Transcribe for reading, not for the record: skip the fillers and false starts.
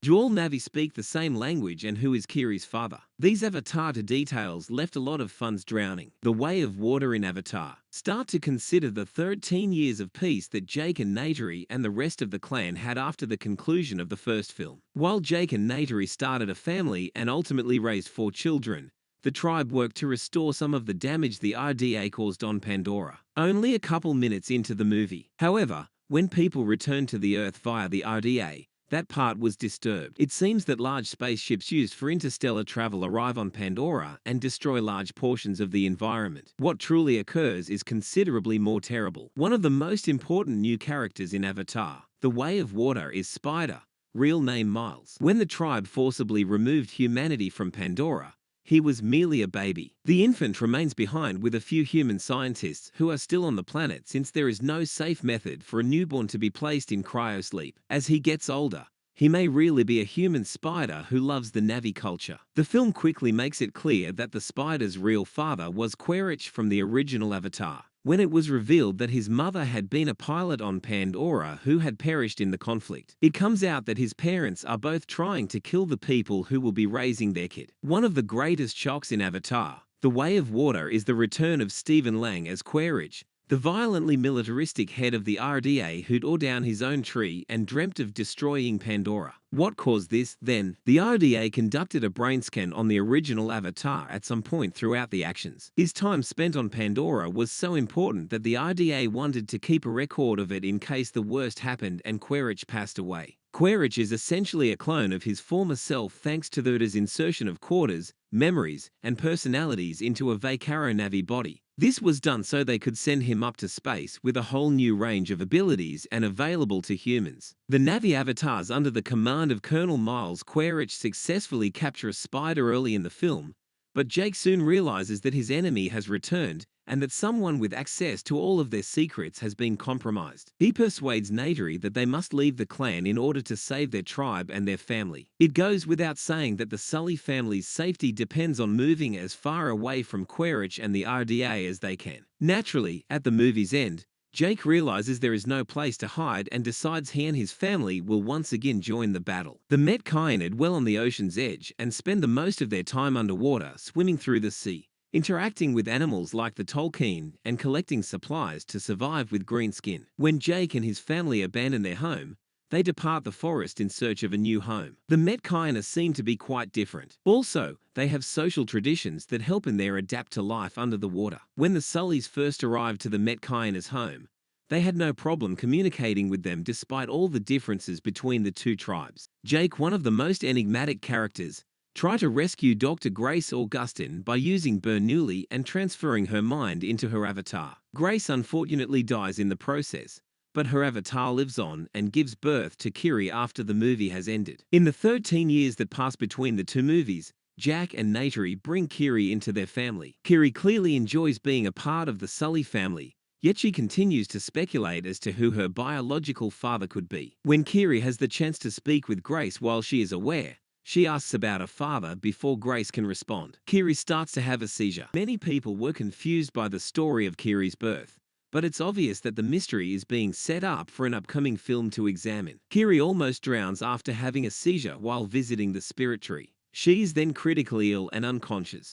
Do all Navi speak the same language, and who is Kiri's father? These Avatar to details left a lot of funds drowning. The Way of Water in Avatar. Start to consider the 13 years of peace that Jake and Neytiri and the rest of the clan had after the conclusion of the first film. While Jake and Neytiri started a family and ultimately raised 4 children, the tribe worked to restore some of the damage the RDA caused on Pandora. Only a couple minutes into the movie, however, when people returned to the Earth via the RDA, that part was disturbed. It seems that large spaceships used for interstellar travel arrive on Pandora and destroy large portions of the environment. What truly occurs is considerably more terrible. One of the most important new characters in Avatar, The Way of Water, is Spider, real name Miles. When the tribe forcibly removed humanity from Pandora, he was merely a baby. The infant remains behind with a few human scientists who are still on the planet, since there is no safe method for a newborn to be placed in cryosleep. As he gets older, he may really be a human spider who loves the Navi culture. The film quickly makes it clear that the spider's real father was Quaritch from the original Avatar, when it was revealed that his mother had been a pilot on Pandora who had perished in the conflict. It comes out that his parents are both trying to kill the people who will be raising their kid. One of the greatest shocks in Avatar, The Way of Water, is the return of Stephen Lang as Quaritch, the violently militaristic head of the RDA who tore down his own tree and dreamt of destroying Pandora. What caused this, then? The RDA conducted a brain scan on the original Avatar at some point throughout the actions. His time spent on Pandora was so important that the RDA wanted to keep a record of it in case the worst happened and Quaritch passed away. Quaritch is essentially a clone of his former self thanks to the insertion of quarters, memories, and personalities into a Vaquero Navi body. This was done so they could send him up to space with a whole new range of abilities and available to humans. The Navi avatars under the command of Colonel Miles Quaritch successfully capture a spider early in the film, but Jake soon realizes that his enemy has returned and that someone with access to all of their secrets has been compromised. He persuades Neytiri that they must leave the clan in order to save their tribe and their family. It goes without saying that the Sully family's safety depends on moving as far away from Quaritch and the RDA as they can. Naturally, at the movie's end, Jake realizes there is no place to hide and decides he and his family will once again join the battle. The Metkayina dwell on the ocean's edge and spend the most of their time underwater, swimming through the sea, interacting with animals like the Tolkien and collecting supplies to survive with green skin. When Jake and his family abandon their home, they depart the forest in search of a new home. The Metkayina seem to be quite different. Also, they have social traditions that help in their adapt to life under the water. When the Sullys first arrived to the Metkayina's home, they had no problem communicating with them despite all the differences between the two tribes. Jake, one of the most enigmatic characters, try to rescue Dr. Grace Augustine by using Bernoulli and transferring her mind into her avatar. Grace unfortunately dies in the process, but her avatar lives on and gives birth to Kiri after the movie has ended. In the 13 years that pass between the two movies, Jack and Neytiri bring Kiri into their family. Kiri clearly enjoys being a part of the Sully family, yet she continues to speculate as to who her biological father could be. When Kiri has the chance to speak with Grace while she is aware, she asks about her father before Grace can respond. Kiri starts to have a seizure. Many people were confused by the story of Kiri's birth, but it's obvious that the mystery is being set up for an upcoming film to examine. Kiri almost drowns after having a seizure while visiting the spirit tree. She is then critically ill and unconscious.